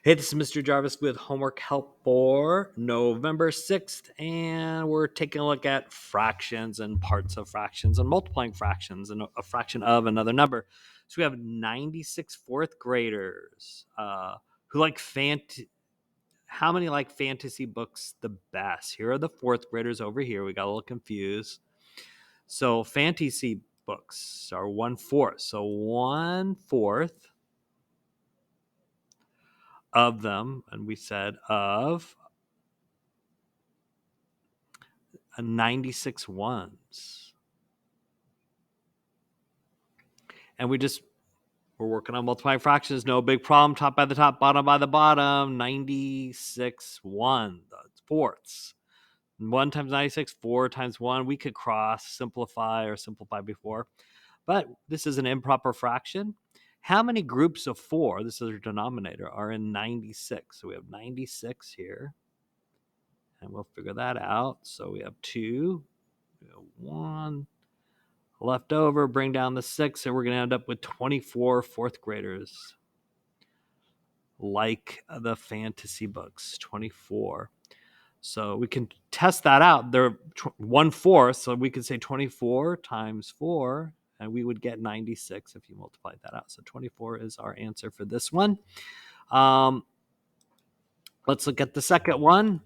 Hey, this is Mr. Jarvis with homework help for November 6th, and we're taking a look at fractions and parts of fractions and multiplying fractions and a fraction of another number. So we have 96 fourth graders who like how many like fantasy books the best? Here are the fourth graders over here. We got a little confused. So fantasy books are 1/4. So 1/4 of them, and we said of 96 ones. And we're working on multiplying fractions. No big problem. Top by the top, bottom by the bottom. 96 fourths. 1 times 96, 4 times 1. We could cross, simplify, or simplify before. But this is an improper fraction. How many groups of 4, this is our denominator, are in 96? So we have 96 here. And we'll figure that out. So we have 2, we have 1, left over, bring down the 6, and we're going to end up with 24 fourth graders like the fantasy books. 24. So we can test that out. They're 1/4, so we could say 24 times 4, and we would get 96 if you multiplied that out. So 24 is our answer for this one. Let's look at the second one.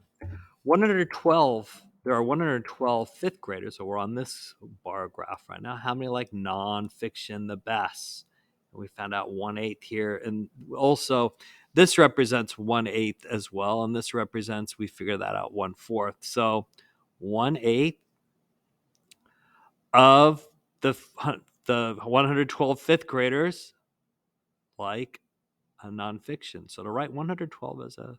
112. There are 112 fifth graders, so we're on this bar graph right now. How many like nonfiction the best? And we found out 1/8 here. And also, this represents 1/8 as well. And this represents, we figured that out, 1/4. So 1/8 of the 112 fifth graders like a nonfiction. So to write 112 as a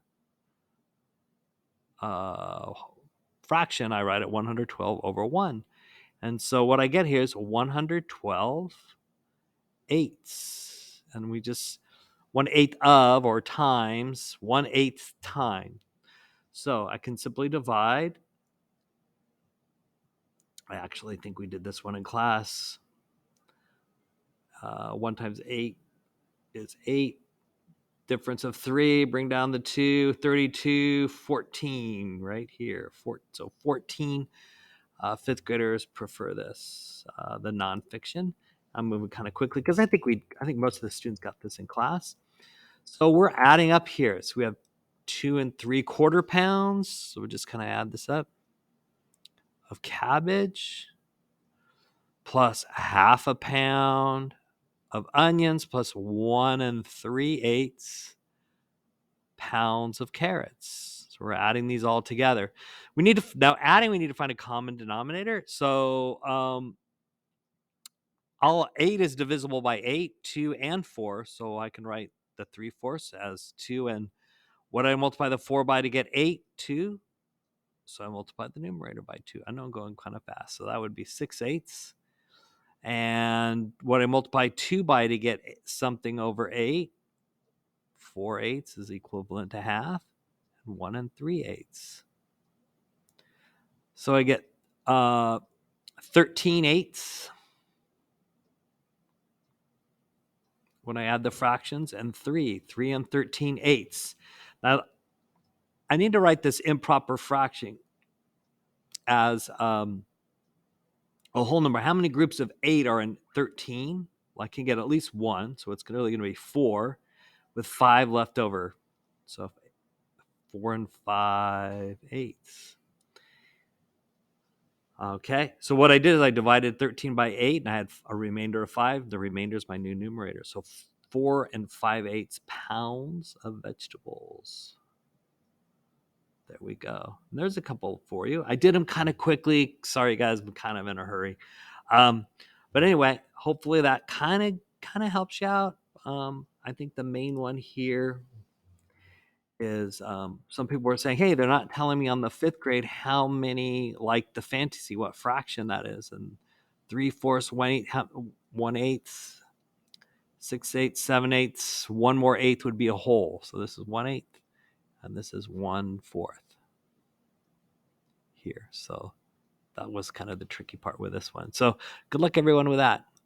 fraction, I write it 112 over 1. And so what I get here is 112 eighths. And we just 1/8 of, or times, 1/8 time. So I can simply divide. I actually think we did this one in class. 1 times 8 is 8. Difference of 3, bring down the 2, 32, 14 right here. So 14 fifth graders prefer this, the nonfiction. I'm moving kind of quickly because I think most of the students got this in class. So we're adding up here. So we have 2 3/4 pounds. So we'll just kind of add this up of cabbage, plus 1/2 pound of onions, plus 1 3/8 pounds of carrots. So we're adding these all together. We need to find a common denominator. So all 8 is divisible by 8, 2, and 4. So I can write the 3/4 as 2. And what did I multiply the 4 by to get 8? 2. So I multiplied the numerator by 2. I know I'm going kind of fast. So that would be 6/8. And what I multiply 2 by to get something over 8? 4/8 is equivalent to half. And 1 3/8. So I get 13/8 when I add the fractions, and 3 and 13/8. Now, I need to write this improper fraction as a whole number. How many groups of 8 are in 13? Well, I can get at least 1, so it's really going to be 4 with 5 left over. So 4 5/8. Okay, so what I did is I divided 13 by 8, and I had a remainder of 5. The remainder is my new numerator. So 4 5/8 pounds of vegetables. There we go. And there's a couple for you. I did them kind of quickly. Sorry, guys, I'm kind of in a hurry. But anyway, hopefully that kind of helps you out. I think the main one here is some people were saying, hey, they're not telling me on the 5th grade how many, like the fantasy, what fraction that is. And 3/4, 1/8, 6/8, 7/8, 1 more eighth would be a whole. So this is 1/8, and this is 1/4 here. So that was kind of the tricky part with this one. So good luck, everyone, with that.